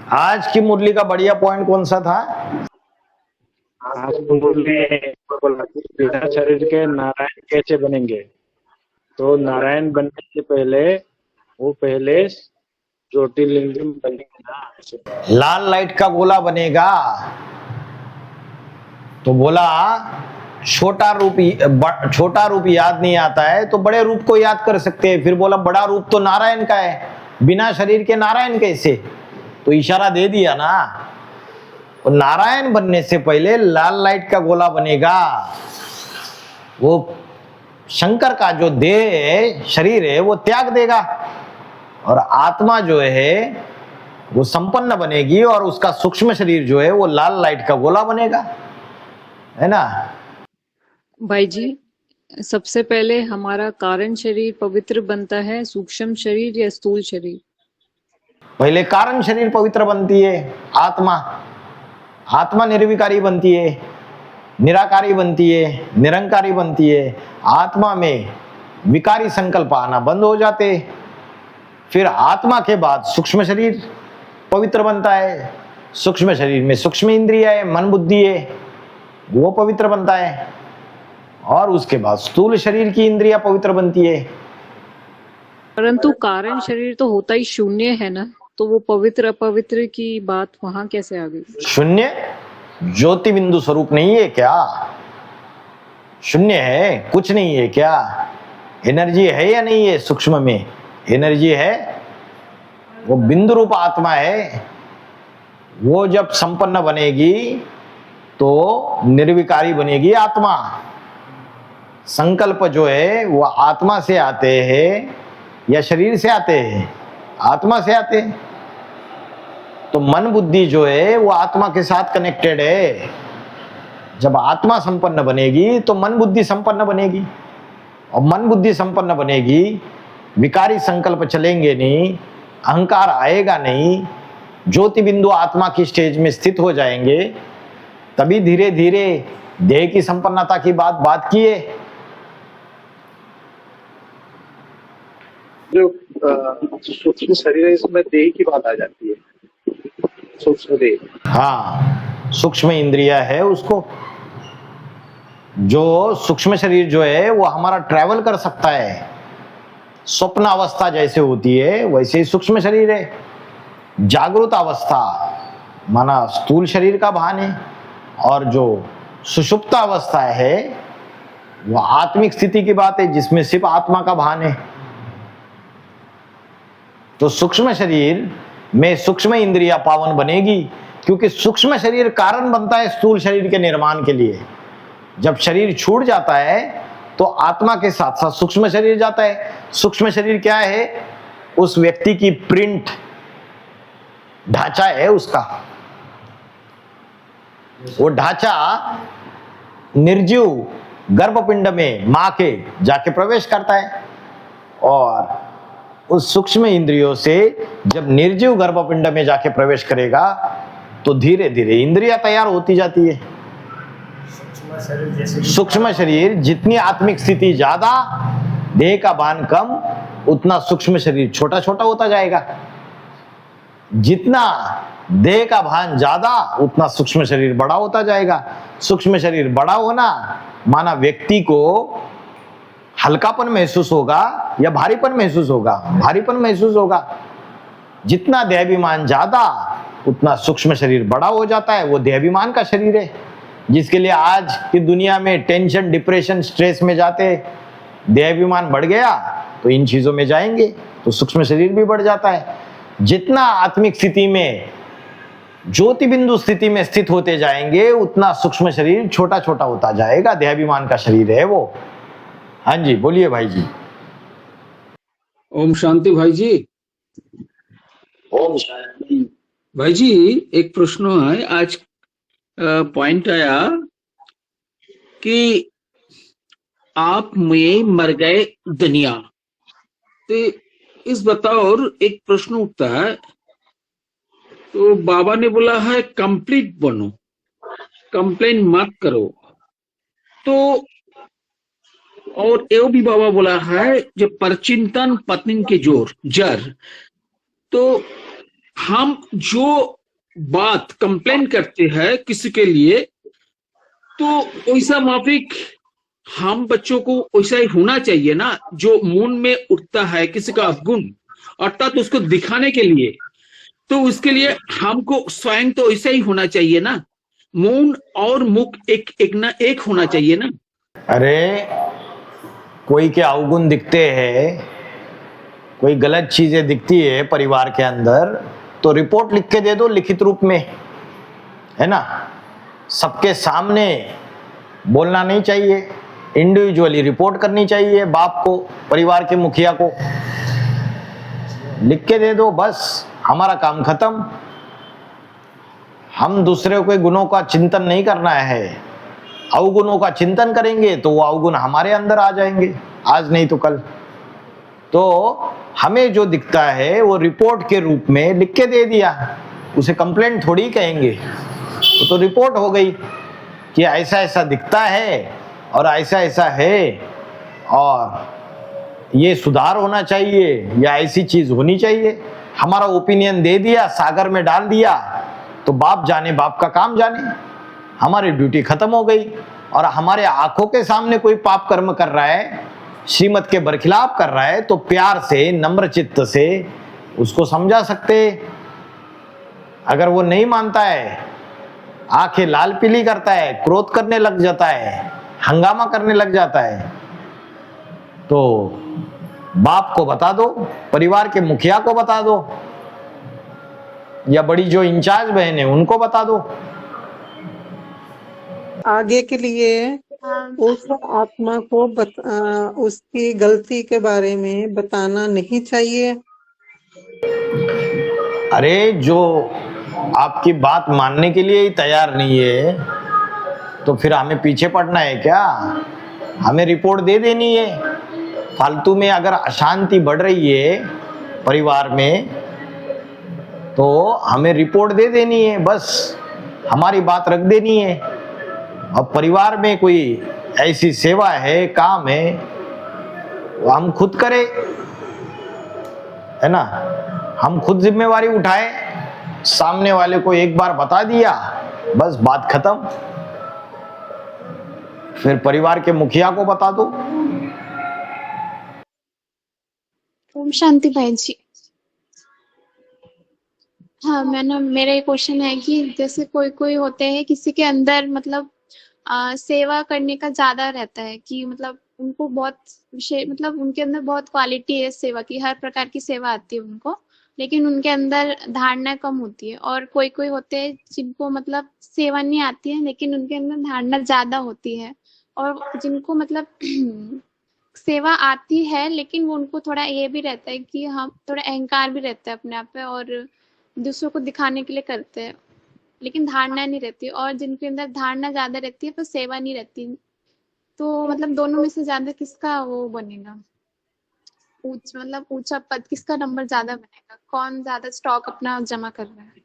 आज की मुरली का बढ़िया पॉइंट कौन सा था? आज बोले बोला कि बिना शरीर के नारायण कैसे बनेंगे। तो नारायण बनने से पहले वो पहले ज्योतिर्लिंगम बनेंगे ना। लाल लाइट का गोला बनेगा। तो बोला छोटा रूप याद नहीं आता है तो बड़े रूप को याद कर सकते हैं। फिर बोला बड़ा रूप तो नारायण का है, बिना शरीर के नारायण कैसे? तो इशारा दे दिया ना। तो नारायण बनने से पहले लाल लाइट का गोला बनेगा। वो शंकर का जो देह शरीर है वो त्याग देगा और आत्मा जो है वो संपन्न बनेगी और उसका सूक्ष्म शरीर जो है वो लाल लाइट का गोला बनेगा, है ना। भाई जी, सबसे पहले हमारा कारण शरीर पवित्र बनता है, सूक्ष्म शरीर या स्थूल शरीर? पहले कारण शरीर पवित्र बनती है, आत्मा निर्विकारी बनती है, निराकारी बनती है, निरंकारी बनती है। आत्मा में विकारी संकल्प आना बंद हो जाते। फिर आत्मा के बाद सूक्ष्म शरीर पवित्र बनता है। सूक्ष्म शरीर में सूक्ष्म इंद्रिय है, मन बुद्धि है, वो पवित्र बनता है। और उसके बाद स्थूल शरीर की इंद्रियां पवित्र बनती है। परंतु कारण शरीर तो होता ही शून्य है ना, तो वो पवित्र अपवित्र की बात वहां कैसे आ गई? शून्य ज्योति बिंदु स्वरूप नहीं है क्या? शून्य है, कुछ नहीं है क्या? एनर्जी है या नहीं है? सूक्ष्म में एनर्जी है, वो बिंदु रूप आत्मा है। वो जब संपन्न बनेगी तो निर्विकारी बनेगी आत्मा। संकल्प जो है वो आत्मा से आते हैं या शरीर से आते हैं? आत्मा से आते हैं। तो मन बुद्धि जो है वो आत्मा के साथ कनेक्टेड है। जब आत्मा संपन्न बनेगी तो मन बुद्धि संपन्न बनेगी, और मन बुद्धि संपन्न बनेगी, विकारी संकल्प चलेंगे नहीं, अहंकार आएगा नहीं, ज्योति बिंदु आत्मा की स्टेज में स्थित हो जाएंगे। तभी धीरे धीरे देह की संपन्नता की बात किए। जो सूक्ष्म शरीर है इसमें देह की बात आ जाती है, सूक्ष्म देह। हाँ, सूक्ष्म इंद्रिया है उसको। जो सूक्ष्म शरीर जो है वो हमारा ट्रैवल कर सकता है। स्वप्न अवस्था जैसे होती है वैसे ही सूक्ष्म शरीर है। जागृत अवस्था माना स्थूल शरीर का भान है, और जो सुषुप्त अवस्था है वो आत्मिक स्थिति की बात है जिसमें सिर्फ आत्मा का भान है। तो सूक्ष्म शरीर में सूक्ष्म इंद्रिया पावन बनेगी, क्योंकि सूक्ष्म शरीर कारण बनता है स्थूल शरीर के निर्माण के लिए। जब शरीर छूट जाता है तो आत्मा के साथ साथ सूक्ष्म शरीर जाता है। सूक्ष्म शरीर क्या है? उस व्यक्ति की प्रिंट, ढांचा है उसका। वो ढांचा निर्जीव गर्भपिंड में मां के जाके प्रवेश करता है, और उस सूक्ष्म इंद्रियों से जब निर्जीव गर्भपिंड में जाके प्रवेश करेगा तो धीरे धीरे इंद्रियां तैयार होती जाती है। सूक्ष्म शरीर जितनी आत्मिक स्थिति ज्यादा, देह का भान कम, उतना सूक्ष्म शरीर छोटा छोटा होता जाएगा। जितना देह का भान ज्यादा उतना सूक्ष्म शरीर बड़ा होता जाएगा। सूक्ष्म शरीर बड़ा होना माना व्यक्ति को हल्कापन महसूस होगा या भारीपन महसूस होगा? भारीपन महसूस होगा। जितना देहाभिमान ज्यादा उतना सूक्ष्म शरीर बड़ा हो जाता है। वो देहाभिमान का शरीर है जिसके लिए आज की दुनिया में टेंशन, डिप्रेशन, स्ट्रेस में जाते। देहाभिमान बढ़ गया तो इन चीजों में जाएंगे तो सूक्ष्म शरीर भी बढ़ जाता है। जितना आत्मिक स्थिति में, ज्योति बिंदु स्थिति में स्थित होते जाएंगे उतना सूक्ष्म शरीर छोटा छोटा होता जाएगा। देहाभिमान का शरीर है वो। हाँ जी, बोलिए भाई जी। ओम शांति भाई जी। ओम शांति भाई जी, एक प्रश्न है। आज पॉइंट आया कि आप में मर गए दुनिया, तो इस बताओ, और एक प्रश्न उठता है। तो बाबा ने बोला है कंप्लीट बनो, कंप्लेन मत करो। तो और एवं भी बाबा बोला है जो परचिंतन पत्नी के जोर जर। तो हम जो बात कंप्लेन करते हैं किसी के लिए, तो वैसा माफिक हम बच्चों को वैसा ही होना चाहिए ना। जो मन में उठता है किसी का अवगुण, अर्थात उसको दिखाने के लिए, तो उसके लिए हमको स्वयं तो ऐसा ही होना चाहिए ना। मौन और मुख एक होना चाहिए ना। अरे कोई के अवगुण दिखते हैं, कोई गलत चीजें दिखती है परिवार के अंदर, तो रिपोर्ट लिख के दे दो लिखित रूप में, है ना। सबके सामने बोलना नहीं चाहिए, इंडिविजुअली रिपोर्ट करनी चाहिए। बाप को, परिवार के मुखिया को लिख के दे दो, बस हमारा काम खत्म। हम दूसरे के गुणों का चिंतन नहीं करना है, अवगुणों का चिंतन करेंगे तो वो अवगुण हमारे अंदर आ जाएंगे, आज नहीं तो कल। तो हमें जो दिखता है वो रिपोर्ट के रूप में लिख के दे दिया, उसे कंप्लेंट थोड़ी कहेंगे, वो तो रिपोर्ट हो गई कि ऐसा ऐसा दिखता है और ऐसा ऐसा है, और ये सुधार होना चाहिए या ऐसी चीज होनी चाहिए। हमारा ओपिनियन दे दिया, सागर में डाल दिया, तो बाप जाने, बाप का काम जाने, हमारी ड्यूटी खत्म हो गई। और हमारे आंखों के सामने कोई पाप कर्म कर रहा है, श्रीमत के बरखिलाफ कर रहा है, तो प्यार से, नम्र चित्त से उसको समझा सकते। अगर वो नहीं मानता है, आंखें लाल पीली करता है, क्रोध करने लग जाता है, हंगामा करने लग जाता है, तो बाप को बता दो, परिवार के मुखिया को बता दो, या बड़ी जो इंचार्ज बहन है उनको बता दो। आगे के लिए उस आत्मा को उसकी गलती के बारे में बताना नहीं चाहिए। अरे जो आपकी बात मानने के लिए ही तैयार नहीं है, तो फिर हमें पीछे पड़ना है क्या? हमें रिपोर्ट दे देनी है। फालतू में अगर अशांति बढ़ रही है परिवार में, तो हमें रिपोर्ट दे देनी है, बस हमारी बात रख देनी है। अब परिवार में कोई ऐसी सेवा है, काम है, वो हम खुद करें, है ना। हम खुद जिम्मेवारी उठाएं, सामने वाले को एक बार बता दिया, बस बात खत्म। फिर परिवार के मुखिया को बता दो। ओम शांति भाई जी। हाँ, मेरा ये क्वेश्चन है कि जैसे कोई कोई होते हैं किसी के अंदर मतलब सेवा करने का ज्यादा रहता है कि मतलब उनको बहुत मतलब उनके अंदर बहुत क्वालिटी है सेवा की, हर प्रकार की सेवा आती है उनको, लेकिन उनके अंदर धारणा कम होती है। और कोई कोई होते हैं जिनको मतलब सेवा नहीं आती है लेकिन उनके अंदर धारणा ज्यादा होती है, और जिनको मतलब सेवा आती है लेकिन वो उनको थोड़ा ये भी रहता है कि हम थोड़ा अहंकार भी रहता है अपने आप पे, और दूसरों को दिखाने के लिए करते हैं, लेकिन धारणा नहीं रहती। और जिनके अंदर धारणा ज्यादा रहती है पर सेवा नहीं रहती, तो मतलब दोनों में से ज्यादा किसका वो बनेगा, मतलब ऊंचा पद किसका नंबर ज्यादा बनेगा, कौन ज्यादा स्टॉक अपना जमा कर रहा है?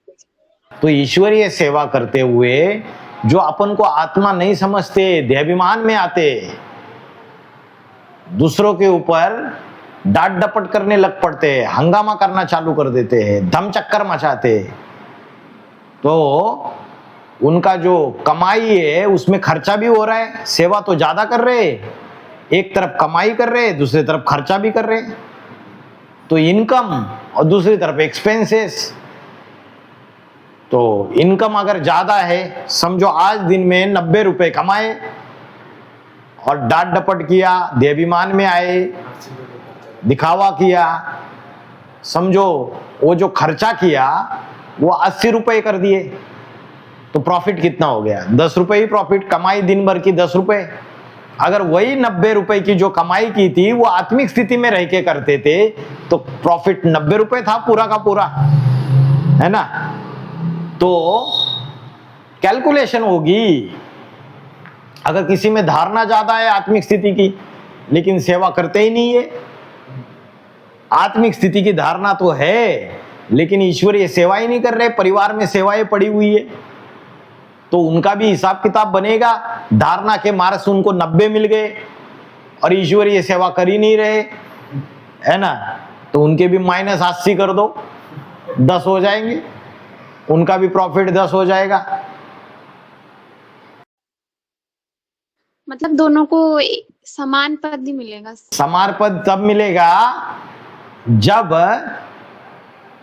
तो ईश्वरीय सेवा करते हुए जो अपन को आत्मा नहीं समझते, देहाभिमान में आते, दूसरों के ऊपर डांट डपट करने लग पड़ते हैं, हंगामा करना चालू कर देते हैं, धम चक्कर मचाते, तो उनका जो कमाई है उसमें खर्चा भी हो रहा है। सेवा तो ज्यादा कर रहे, एक तरफ कमाई कर रहे, दूसरी तरफ खर्चा भी कर रहे, तो इनकम और दूसरी तरफ एक्सपेंसेस। तो इनकम अगर ज्यादा है, समझो आज दिन में 90 रुपए कमाए और डांट डपट किया, देहाभिमान में आए, दिखावा किया, समझो वो जो खर्चा किया वो 80 रुपए कर दिए, तो प्रॉफिट कितना हो गया? 10 रुपए ही प्रॉफिट, कमाई दिन भर की 10 रुपए। अगर वही 90 रुपए की जो कमाई की थी वो आत्मिक स्थिति में रह के करते थे, तो प्रॉफिट 90 रुपए था पूरा का पूरा, है ना। तो कैलकुलेशन होगी। अगर किसी में धारणा ज्यादा है आत्मिक स्थिति की, लेकिन सेवा करते ही नहीं है, आत्मिक स्थिति की धारणा तो है लेकिन ईश्वरीय सेवा ही नहीं कर रहे, परिवार में सेवाएं पड़ी हुई है, तो उनका भी हिसाब किताब बनेगा। धारणा के मार्क्स उनको 90 मिल गए और ईश्वरीय सेवा कर ही नहीं रहे, है ना, तो उनके भी -80 कर दो, 10 हो जाएंगे, उनका भी प्रॉफिट 10 हो जाएगा। मतलब दोनों को समान पद ही मिलेगा। समान पद तब मिलेगा जब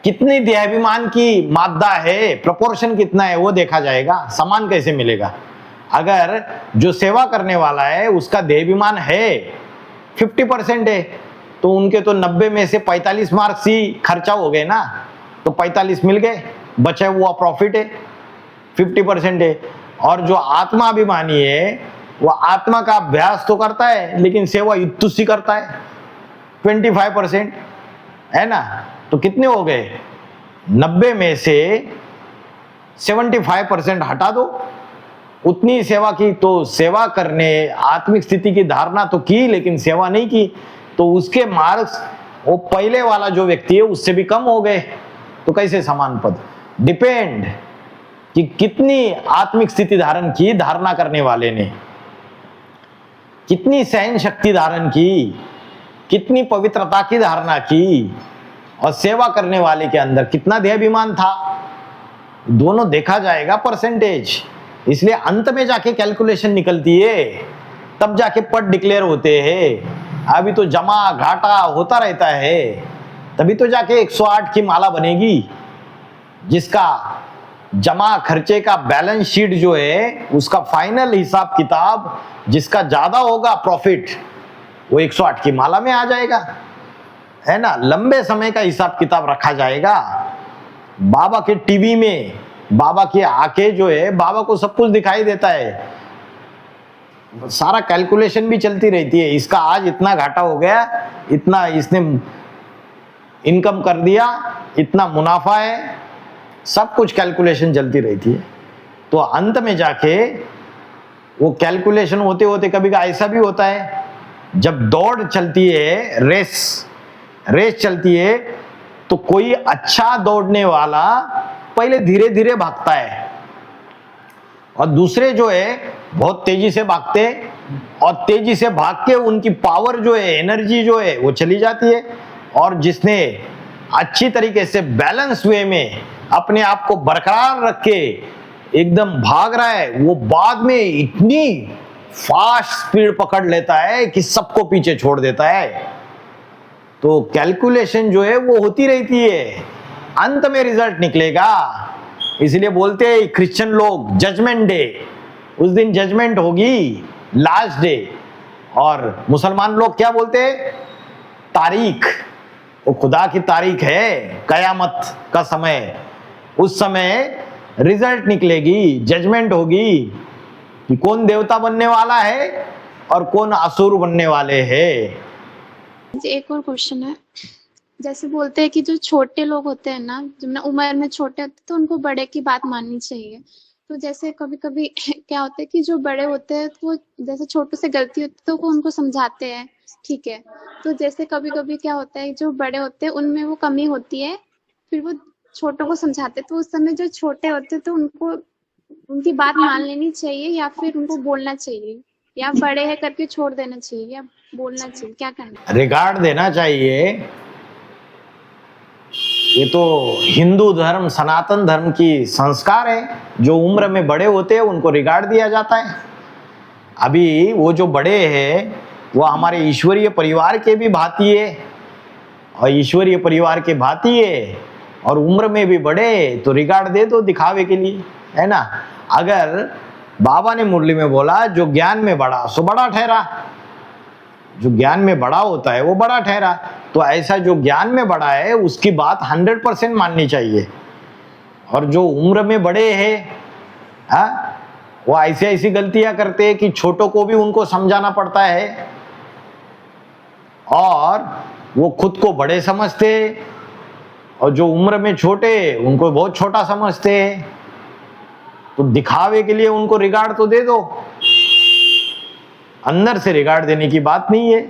कितनी देहाभिमान की मात्रा है, प्रोपोर्शन कितना है वो देखा जाएगा। समान कैसे मिलेगा? अगर जो सेवा करने वाला है उसका देहाभिमान है 50% है, तो उनके तो 90 में से 45 मार्क्स ही खर्चा हो गए ना, तो 45 मिल गए, बचा हुआ प्रॉफिट है 50% है। और जो आत्माभिमानी है वो आत्मा का अभ्यास तो करता है लेकिन सेवा युत्तुसी करता है 25%, है ना। तो कितने हो गए? 90 में से 75% हटा दो, उतनी सेवा की। तो सेवा करने, आत्मिक स्थिति की धारणा तो की लेकिन सेवा नहीं की, तो उसके मार्क्स वो पहले वाला जो व्यक्ति है उससे भी कम हो गए। तो कैसे समान पद? डिपेंड कि कितनी आत्मिक स्थिति धारण की धारणा करने वाले ने, कितनी सहन शक्ति धारण की, कितनी पवित्रता की धारणा की, और सेवा करने वाले के अंदर कितना देहाभिमान था, दोनों देखा जाएगा परसेंटेज। इसलिए अंत में जाके कैलकुलेशन निकलती है, तब जाके पद डिक्लेयर होते हैं। अभी तो जमा घाटा होता रहता है, तभी तो जाके 108 की माला बनेगी, जिसका जमा खर्चे का बैलेंस शीट जो है उसका फाइनल हिसाब किताब जिसका ज्यादा होगा प्रॉफिट, वो 108 की माला में आ जाएगा, है ना। लंबे समय का हिसाब किताब रखा जाएगा। बाबा के टीवी में बाबा की आंखें जो है, बाबा को सब कुछ दिखाई देता है, सारा कैलकुलेशन भी चलती रहती है। इसका आज इतना घाटा हो गया, इतना इसने इनकम कर दिया, इतना मुनाफा है, सब कुछ कैलकुलेशन चलती रहती है। तो अंत में जाके वो कैलकुलेशन होते होते कभी ऐसा भी होता है, जब दौड़ चलती है, रेस चलती है, तो कोई अच्छा दौड़ने वाला पहले धीरे धीरे भागता है और दूसरे जो है बहुत तेजी से भागते हैं, और तेजी से भाग के उनकी पावर जो है, एनर्जी जो है वो चली जाती है। और जिसने अच्छी तरीके से बैलेंस वे में अपने आप को बरकरार रख के एकदम भाग रहा है, वो बाद में इतनी फास्ट स्पीड पकड़ लेता है कि सबको पीछे छोड़ देता है। तो कैलकुलेशन जो है वो होती रहती है, अंत में रिजल्ट निकलेगा। इसलिए बोलते हैं क्रिश्चियन लोग जजमेंट डे, उस दिन जजमेंट होगी, लास्ट डे। और मुसलमान लोग क्या बोलते हैं? तारीख, वो खुदा की तारीख है, कयामत का समय, उस समय रिजल्ट निकलेगी, जजमेंट होगी कि कौन देवता बनने वाला है और कौन असुर बनने वाले हैं। एक और क्वेश्चन है, जैसे बोलते हैं कि जो छोटे लोग होते हैं ना, जो ना उम्र में छोटे होते हैं, तो उनको बड़े की बात माननी चाहिए। तो जैसे कभी कभी क्या होता है कि जो बड़े होते हैं तो वो जैसे छोटों से गलती होती है तो वो उनको समझाते हैं, ठीक है। तो जैसे कभी कभी क्या होता है, जो बड़े होते हैं उनमें वो कमी होती है, फिर वो छोटों को समझाते हैं, तो उस समय जो छोटे होते हैं तो उनको उनकी बात मान लेनी चाहिए या फिर उनको बोलना चाहिए, या बड़े हैं करके छोड़ देना चाहिए, या बोलना चाहिए, क्या करना? रिगार्ड देना चाहिए। ये तो हिंदू धर्म, सनातन धर्म की संस्कार है। जो उम्र में बड़े होते हैं उनको रिगार्ड दिया जाता है। अभी वो जो बड़े हैं वो हमारे ईश्वरीय परिवार के भी भांति है, और ईश्वरीय परिवार के भांति है, और उम्र में भी बड़े, तो रिगार्ड दे दो दिखावे के लिए, है ना। अगर बाबा ने मुरली में बोला जो ज्ञान में बड़ा सो बड़ा ठहरा, जो ज्ञान में बड़ा होता है वो बड़ा ठहरा, तो ऐसा जो ज्ञान में बड़ा है उसकी बात 100% माननी चाहिए। और जो उम्र में बड़े हैं वो ऐसी ऐसी गलतियां करते हैं कि छोटों को भी उनको समझाना पड़ता है, और वो खुद को बड़े समझते, और जो उम्र में छोटे उनको बहुत छोटा समझते हैं। तो दिखावे के लिए उनको रिगार्ड तो दे दो, अंदर से रिगार्ड देने की बात नहीं है।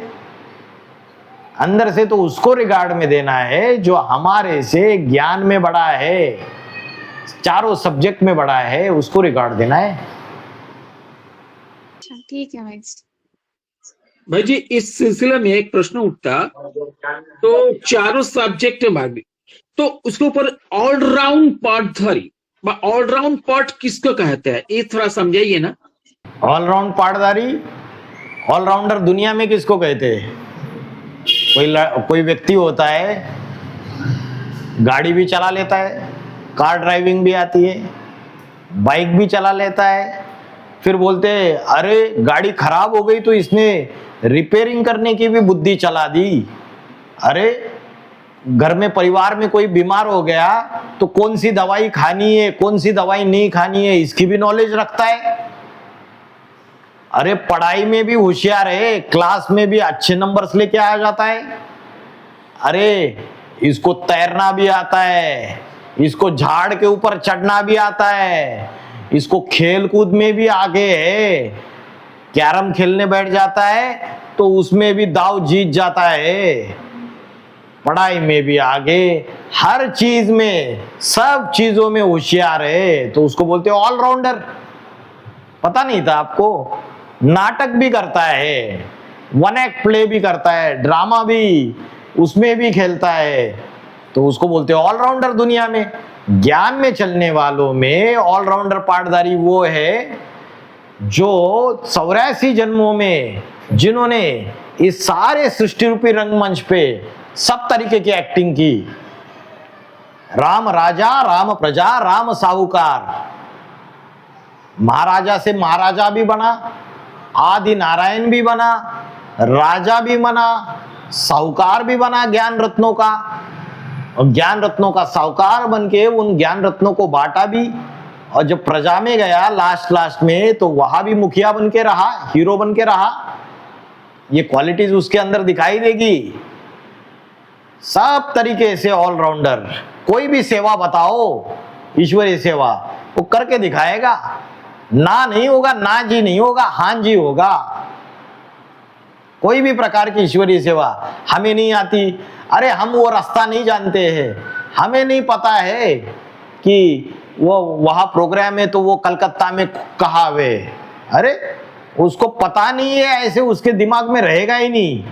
अंदर से तो उसको रिगार्ड में देना है जो हमारे से ज्ञान में बड़ा है, चारों सब्जेक्ट में बड़ा है, उसको रिगार्ड देना है। ठीक है भाई जी, इस सिलसिले में एक प्रश्न उठता, तो चारों सब्जेक्ट में तो उसके ऊपर ऑलराउंड पार्टधारी, ऑलराउंड पार्ट किसको कहते हैं, ये थोड़ा समझाइए ना। ऑलराउंड पार्टधारी, ऑलराउंडर दुनिया में किसको कहते हैं? कोई व्यक्ति होता है, गाड़ी भी चला लेता है, कार ड्राइविंग भी आती है, बाइक भी चला लेता है, फिर बोलते हैं अरे गाड़ी खराब हो गई तो इसने रिपेयरिंग करने की भी बुद्धि चला दी। अरे घर में परिवार में कोई बीमार हो गया तो कौन सी दवाई खानी है, कौन सी दवाई नहीं खानी है, इसकी भी नॉलेज रखता है। अरे पढ़ाई में भी होशियार है, क्लास में भी अच्छे नंबर्स लेके आ जाता है। अरे इसको तैरना भी आता है, इसको झाड़ के ऊपर चढ़ना भी आता है, इसको खेल कूद में भी आगे है। कैरम खेलने बैठ जाता है तो उसमें भी दाव जीत जाता है। पढ़ाई में भी आगे, हर चीज में, सब चीजों में होशियार है, तो उसको बोलते हैं ऑलराउंडर। पता नहीं था आपको? नाटक भी करता है, वन एक्ट प्ले भी करता है, ड्रामा भी, उसमें भी खेलता है, तो उसको बोलते हैं ऑलराउंडर। दुनिया में ज्ञान में चलने वालों में ऑलराउंडर पार्टधारी वो है जो 84 जन्मों में जिन्होंने इस सारे सृष्टि रूपी रंगमंच पे सब तरीके की एक्टिंग की। राम राजा, राम प्रजा, राम साहूकार, महाराजा से महाराजा भी बना, आदि नारायण भी बना, राजा भी बना, साहूकार भी बना ज्ञान रत्नों का, और ज्ञान रत्नों का साहूकार बनके उन ज्ञान रत्नों को बांटा भी। और जब प्रजा में गया लास्ट में तो वहां भी मुखिया बन के रहा, हीरो बन के रहा। ये क्वालिटीज उसके अंदर दिखाई देगी। सब तरीके से ऑलराउंडर। कोई भी सेवा बताओ, ईश्वरीय सेवा, वो करके दिखाएगा। ना नहीं होगा, ना जी नहीं होगा, हाँ जी होगा। कोई भी प्रकार की ईश्वरीय सेवा हमें नहीं आती, अरे हम वो रास्ता नहीं जानते हैं, हमें नहीं पता है कि वो वहां प्रोग्राम है तो वो कलकत्ता में कहाँ वे। अरे उसको पता नहीं है, ऐसे उसके दिमाग में रहेगा ही नहीं।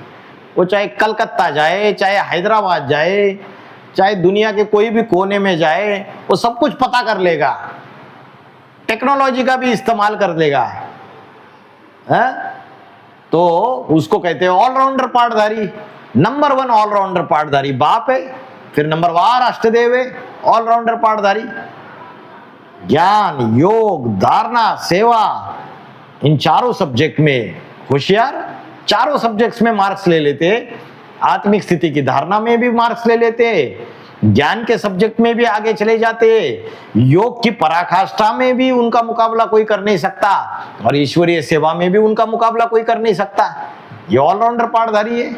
वो चाहे कलकत्ता जाए, चाहे हैदराबाद जाए, चाहे दुनिया के कोई भी कोने में जाए, वो सब कुछ पता कर लेगा, टेक्नोलॉजी का भी इस्तेमाल कर लेगा। है? तो उसको कहते हैं ऑलराउंडर पार्टधारी। नंबर 1 ऑलराउंडर पार्टधारी बाप है, फिर नंबर 1 अष्टदेव है, ऑलराउंडर पार्टधारी। ज्ञान, योग, धारणा, सेवा, इन चारों सब्जेक्ट में होशियार, चारों सब्जेक्ट्स में मार्क्स ले लेते। आत्मिक स्थिति की धारणा में भी मार्क्स ले लेते, ज्ञान के सब्जेक्ट में भी आगे चले जाते, योग की पराकाष्ठा में भी उनका मुकाबला कोई कर नहीं सकता, और ईश्वरीय सेवा में भी उनका मुकाबला कोई कर नहीं सकता। ये ऑलराउंडर पार्टधारी है।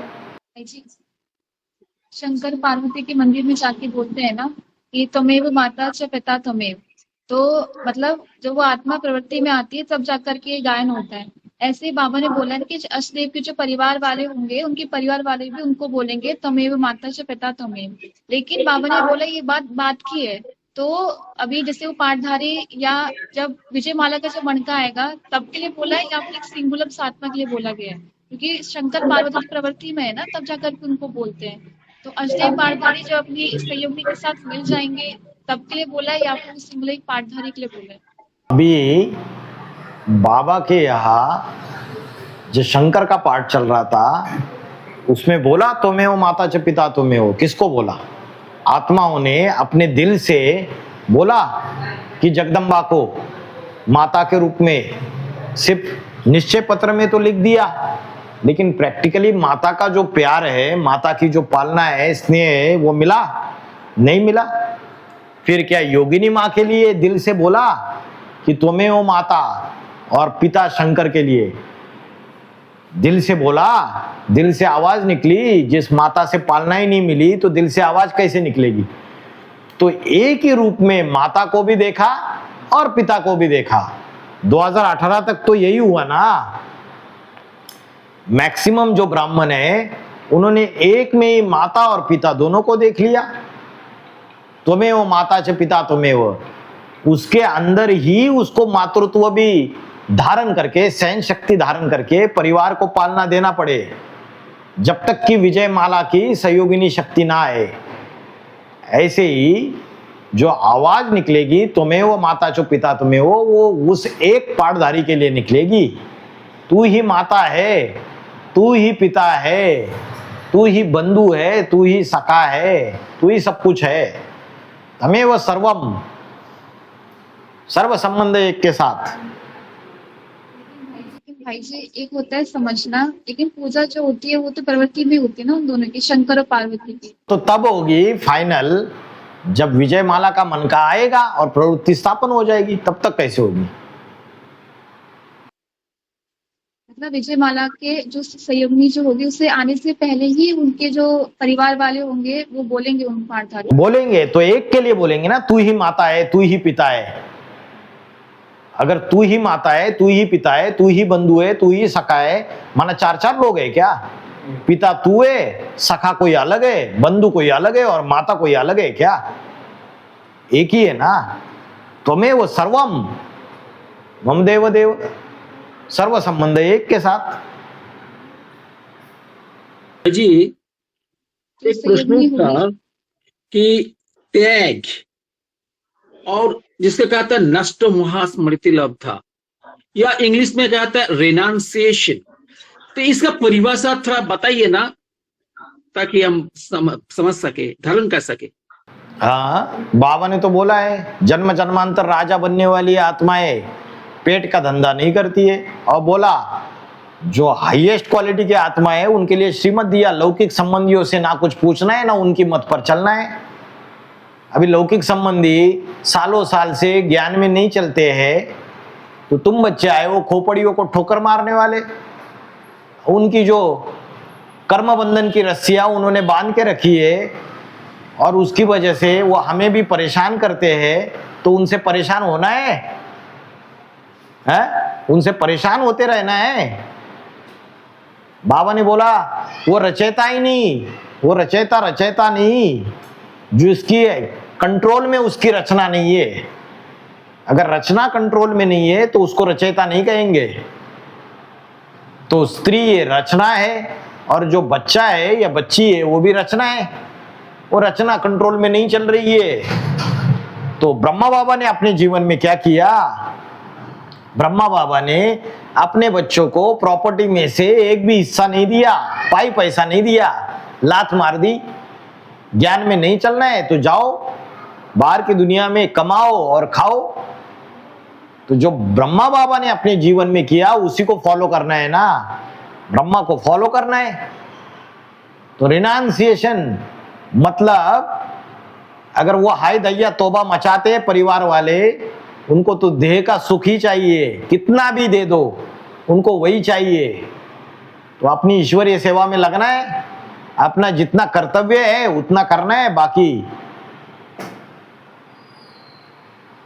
शंकर पार्वती के मंदिर में जाके बोलते हैं ना कि त्वमेव माता च पिता त्वमेव, तो मतलब जब वो आत्मा प्रवृत्ति में आती है तब जाकर के गायन होता है। ऐसे ही बाबा ने बोला है कि अष्टदेव के जो परिवार वाले होंगे उनके परिवार वाले भी उनको बोलेंगे त्वमेव माता च पिता त्वमेव। लेकिन बाबा ने बोला ये बात की है, तो अभी जैसे वो पाठधारी या जब विजय माला का जब मणका आएगा तब के लिए बोला है या फिर एक सिंगुलर आत्मा के लिए बोला गया है? क्योंकि शंकर पार्वती प्रवृत्ति में है ना, तब जाकर के उनको बोलते हैं। तो अष्टदेव पाठधारी जब अपनी सहयोगी के साथ मिल जाएंगे तब के लिए बोला है या फिर सिंगुलर पाठधारी के लिए बोला है? अभी बाबा के यहाँ जो शंकर का पाठ चल रहा था उसमें बोला तुम्हें हो माता च पिता तुम्हें हो। किसको बोला? आत्माओं ने अपने दिल से बोला कि जगदम्बा को माता के रूप में। सिर्फ निश्चय पत्र में तो लिख दिया, लेकिन प्रैक्टिकली माता का जो प्यार है, माता की जो पालना है, स्नेह है, वो मिला? नहीं मिला। फिर क्या योगिनी माँ के लिए दिल से बोला कि तुम्हें हो माता, और पिता शंकर के लिए दिल से बोला? दिल से आवाज निकली। जिस माता से पालना ही नहीं मिली तो दिल से आवाज कैसे निकलेगी? तो एक ही रूप में माता को भी देखा और पिता को भी देखा। 2018 तक तो यही हुआ ना। मैक्सिमम जो ब्राह्मण है उन्होंने एक में ही माता और पिता दोनों को देख लिया। तुम्हें वो माता च पिता तुम्हें वो, उसके अंदर ही उसको मातृत्व भी धारण करके, सहन शक्ति धारण करके परिवार को पालना देना पड़े, जब तक कि विजय माला की सहयोगिनी शक्ति ना आए। ऐसे ही जो आवाज निकलेगी त्वमेव माता च पिता त्वमेव, वो उस एक पाठधारी के लिए निकलेगी। तू ही माता है, तू ही पिता है, तू ही बंधु है, तू ही सखा है, तू ही सब कुछ है। तमेव सर्वम, सर्व संबंध एक के साथ। लेकिन भाई जी एक होता है समझना, लेकिन पूजा जो होती है वो तो प्रवृत्ति में होती है ना उन दोनों की, शंकर और पार्वती की। तो तब होगी फाइनल जब विजय माला का मन का आएगा और प्रवृत्ति स्थापन हो जाएगी, तब तक कैसे होगी? मतलब विजय माला के जो संयोगनी जो होगी उससे आने से पहले ही उनके जो परिवार वाले होंगे वो बोलेंगे उन पाठधारी। बोलेंगे तो एक के लिए बोलेंगे ना, तू ही माता है, तू ही पिता है। अगर तू ही माता है, तू ही पिता है, तू ही बंधु है, तू ही सखा है, माना चार चार लोग है क्या? पिता तू है, सखा कोई अलग है, बंधु कोई अलग है और माता कोई अलग है क्या? एक ही है ना। त्वमेव सर्वम मम देव देव, सर्व संबंध एक के साथ। जी एक प्रश्न था कि त्याग और जिसके कहता है नष्ट महास्मृति लभ था, या इंग्लिश में कहता है रेनाउंसिएशन, तो इसका परिभाषा थोड़ा बताइए ना ताकि हम समझ सके, धारण कर सके। हाँ, बाबा ने तो बोला है जन्म जन्मांतर राजा बनने वाली आत्माएं पेट का धंधा नहीं करती है, और बोला जो हाईएस्ट क्वालिटी की आत्मा है उनके लिए श्रीमत दिया, लौकिक संबंधियों से ना कुछ पूछना है ना उनकी मत पर चलना है। अभी लौकिक संबंधी सालों साल से ज्ञान में नहीं चलते हैं, तो तुम बच्चे आए वो खोपड़ियों को ठोकर मारने वाले, उनकी जो कर्म बंधन की रस्सियां उन्होंने बांध के रखी है और उसकी वजह से वो हमें भी परेशान करते हैं, तो उनसे परेशान होना है? उनसे परेशान होते रहना है। बाबा ने बोला वो रचयिता ही नहीं, वो रचयिता नहीं, जो इसकी कंट्रोल में उसकी रचना नहीं है। अगर रचना कंट्रोल में नहीं है तो उसको रचयिता नहीं कहेंगे। तो स्त्री ये रचना है और जो बच्चा है या बच्ची है वो भी रचना है, वो रचना कंट्रोल में नहीं चल रही है। तो ब्रह्मा बाबा ने अपने जीवन में क्या किया? ब्रह्मा बाबा ने अपने बच्चों को प्रॉपर्टी में से एक भी हिस्सा नहीं दिया, पाई पैसा नहीं दिया, लात मार दी। ज्ञान में नहीं चलना है तो जाओ बाहर की दुनिया में कमाओ और खाओ। तो जो ब्रह्मा बाबा ने अपने जीवन में किया उसी को फॉलो करना है ना, ब्रह्मा को फॉलो करना है। तो रिनाउंसिएशन मतलब अगर वो हाय दैया तौबा मचाते हैं परिवार वाले, उनको तो देह का सुख ही चाहिए, कितना भी दे दो उनको वही चाहिए। तो अपनी ईश्वरीय सेवा में लगना है, अपना जितना कर्तव्य है उतना करना है, बाकी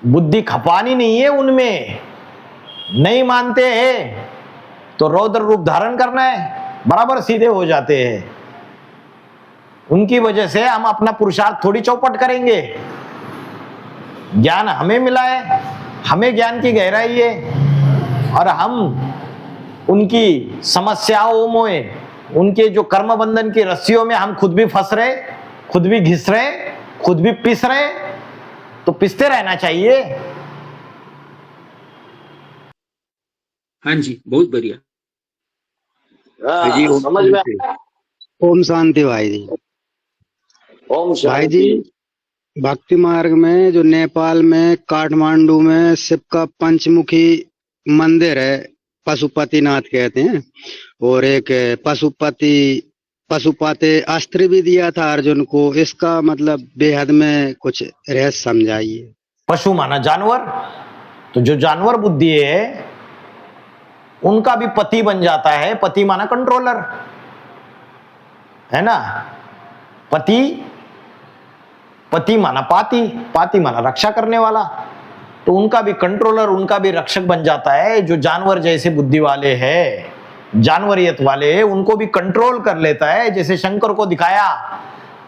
बुद्धि खपानी नहीं है उनमें। नहीं मानते हैं तो रौद्र रूप धारण करना है, बराबर सीधे हो जाते हैं। उनकी वजह से हम अपना पुरुषार्थ थोड़ी चौपट करेंगे। ज्ञान हमें मिला है, हमें ज्ञान की गहराई है, और हम उनकी समस्याओं में, उनके जो कर्म बंधन की रस्सियों में हम खुद भी फंस रहे, खुद भी घिस रहे, खुद भी पिस रहे। तो पिसते रहना चाहिए। हाँ जी, बहुत बढ़िया। जी समझ में आया। ओम शांति भाई जी। ओम भाई शांति। जी भक्ति मार्ग में जो नेपाल में काठमांडू में शिव का पंचमुखी मंदिर है, पशुपतिनाथ कहते हैं, और एक पशुपति अस्त्र भी दिया था अर्जुन को, इसका मतलब बेहद में कुछ रहस्य समझाइए। पशु माना जानवर, तो जो जानवर बुद्धि है उनका भी पति बन जाता है। पति माना कंट्रोलर है ना, पति माना पाती, पाती माना रक्षा करने वाला। तो उनका भी कंट्रोलर, उनका भी रक्षक बन जाता है। जो जानवर जैसे बुद्धि वाले हैं, जानवरियत वाले हैं, उनको भी कंट्रोल कर लेता है। जैसे शंकर को दिखाया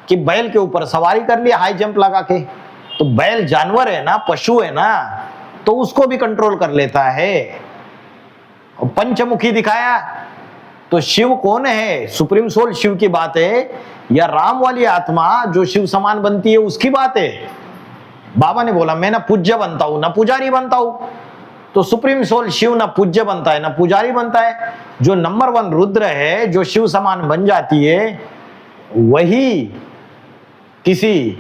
कि बैल के ऊपर सवारी कर लिया हाई जंप लगा के, तो बैल जानवर है ना, पशु है ना, तो उसको भी कंट्रोल कर लेता है। और पंचमुखी दिखाया तो शिव कौन है? सुप्रीम सोल शिव की बात है। या राम वाली आत्मा जो शिव समान बनती है उसकी बात है। बाबा ने बोला मैं ना पूज्य बनता हूं ना पुजारी बनता हूं, तो सुप्रीम सोल शिव ना पूज्य बनता है ना पुजारी बनता है। जो नंबर 1 रुद्र है, जो शिव समान बन जाती है, वही किसी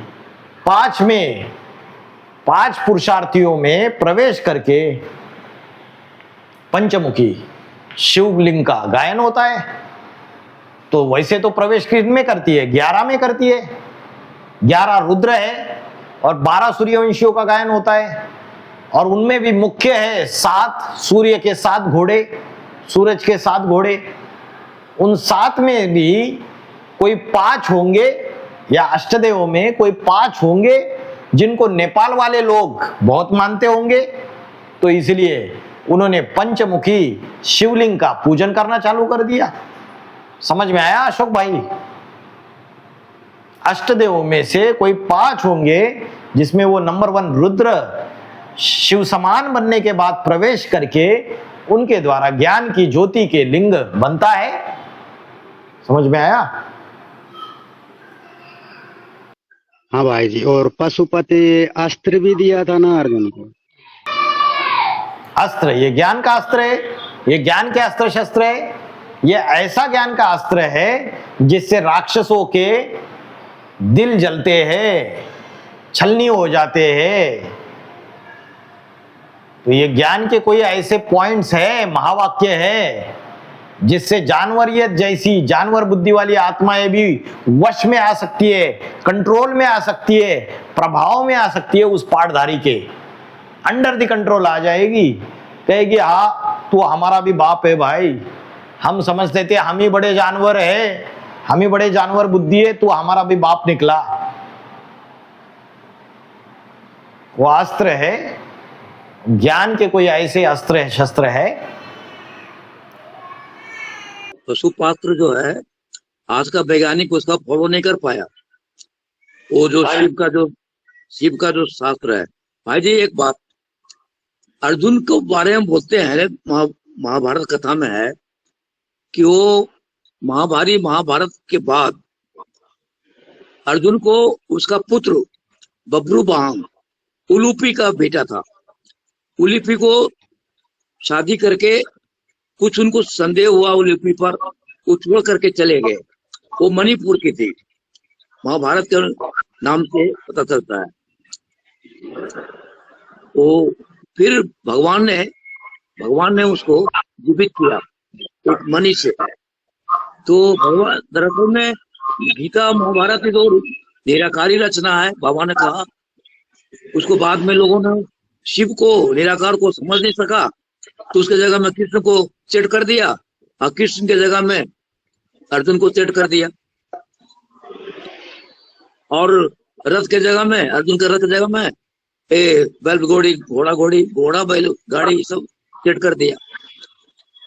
5 पुरुषार्थियों में प्रवेश करके पंचमुखी शिवलिंग का गायन होता है। तो वैसे तो प्रवेश किसमें करती है? 11 में करती है। 11 रुद्र है और 12 सूर्यवंशियों का गायन होता है, और उनमें भी मुख्य है 7 सूर्य के 7 घोड़े, सूरज के 7 घोड़े। उन 7 में भी कोई 5 होंगे, या अष्टदेवों में कोई 5 होंगे जिनको नेपाल वाले लोग बहुत मानते होंगे, तो इसलिए उन्होंने पंचमुखी शिवलिंग का पूजन करना चालू कर दिया। समझ में आया अशोक भाई? अष्टदेवों में से कोई 5 होंगे जिसमें वो नंबर 1 रुद्र शिव समान बनने के बाद प्रवेश करके उनके द्वारा ज्ञान की ज्योति के लिंग बनता है। समझ में आया? हाँ भाई जी। और पशुपति अस्त्र भी दिया था ना अर्जुन को? अस्त्र, ये ज्ञान का अस्त्र है, ये ज्ञान के अस्त्र शस्त्र है। ये ऐसा ज्ञान का अस्त्र है जिससे राक्षसों के दिल जलते हैं, छलनी हो जाते हैं। तो ये ज्ञान के कोई ऐसे पॉइंट्स है, महावाक्य है, जिससे जानवरियत जैसी जानवर बुद्धि वाली आत्माएं भी वश में आ सकती है, कंट्रोल में आ सकती है, प्रभाव में आ सकती है, उस पाठधारी के अंडर द कंट्रोल आ जाएगी। कहेगी हाँ तू हमारा भी बाप है भाई, हम समझते थे हम ही बड़े जानवर है, हम ही बड़े जानवर बुद्धि है, तू हमारा भी बाप निकला। वो अस्त्र है, ज्ञान के कोई ऐसे अस्त्र है, शस्त्र है। पशुपात्र जो है आज का वैज्ञानिक उसका फॉलो नहीं कर पाया। वो जो शिव का जो शास्त्र है। भाई जी एक बात, अर्जुन के बारे में बोलते हैं, महाभारत कथा में है कि वो महाभारत के बाद अर्जुन को उसका पुत्र बब्रुवाहन उलूपी का बेटा था। उलूपी को शादी करके कुछ उनको संदेह हुआ उलूपी पर, वो छोड़ करके चले गए। वो मणिपुर की थी, महाभारत के नाम से पता चलता है। वो फिर भगवान ने उसको जीवित किया एक मणि से। तो भगवान दरअसल में गीता महाभारत की तो निराकारी रचना है। बाबा ने कहा उसको बाद में लोगों ने शिव को निराकार को समझ नहीं सका, तो उसके जगह में कृष्ण को सेट कर दिया, और कृष्ण के जगह में अर्जुन को सेट कर दिया, और रथ के जगह में अर्जुन के रथ के जगह में बैल घोड़ी घोड़ा बैल गाड़ी सब सेट कर दिया।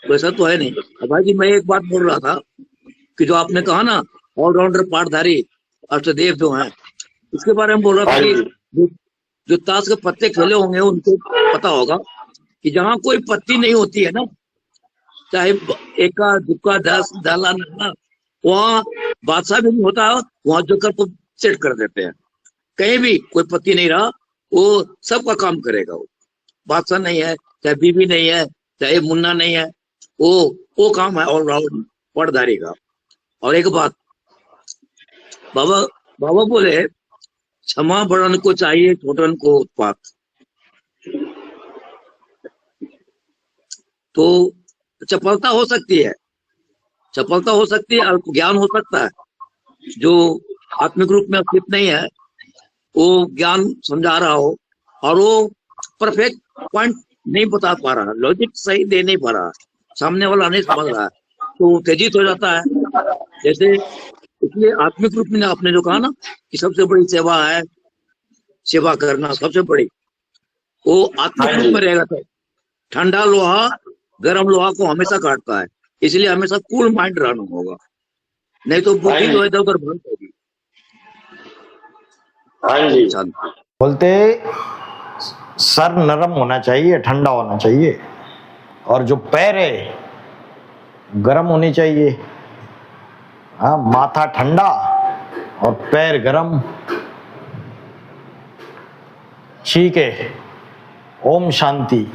वैसा तो है नहीं। भाई जी मैं एक बात बोल रहा था कि जो आपने कहा ना ऑलराउंडर पाठधारी अष्टदेव जो हैं, इसके बारे में बोल रहा था कि जो ताश के पत्ते खेले होंगे उनको पता होगा कि जहाँ कोई पत्ती नहीं होती है ना, चाहे एका दुक्का 10 डाला ना, वहाँ बादशाह भी नहीं होता, वहाँ जोकर को सेट कर देते हैं। कहीं भी कोई पत्ती नहीं रहा, वो सबका काम करेगा। वो बादशाह नहीं है, चाहे बीबी नहीं है, चाहे मुन्ना नहीं है, वो काम है ऑलराउंड पाठधारी का। और एक बात बाबा बोले क्षमा बड़न को चाहिए छोटन को उत्पात। तो चपलता हो सकती है, अल्प ज्ञान हो सकता है। जो आत्मिक रूप में स्थित नहीं है वो ज्ञान समझा रहा हो और वो परफेक्ट पॉइंट नहीं बता पा रहा, लॉजिक सही दे नहीं पा रहा, सामने वाला नहीं समझ रहा है, तो तेजित हो जाता है। जैसे इसलिए आत्मिक रूप में आपने जो कहा ना कि सबसे बड़ी सेवा है सेवा करना, सबसे बड़ी वो आत्मिक रूप में रहेगा। तो ठंडा लोहा गर्म लोहा को हमेशा काटता है, इसलिए हमेशा कूल माइंड रहना होगा, नहीं तो बुद्धि जो है इधर उधर भंग होगी। बोलते सर नरम होना चाहिए, ठंडा होना चाहिए, और जो पैर है गर्म होनी चाहिए। हाँ, माथा ठंडा और पैर गरम। ठीक है, ओम शांति।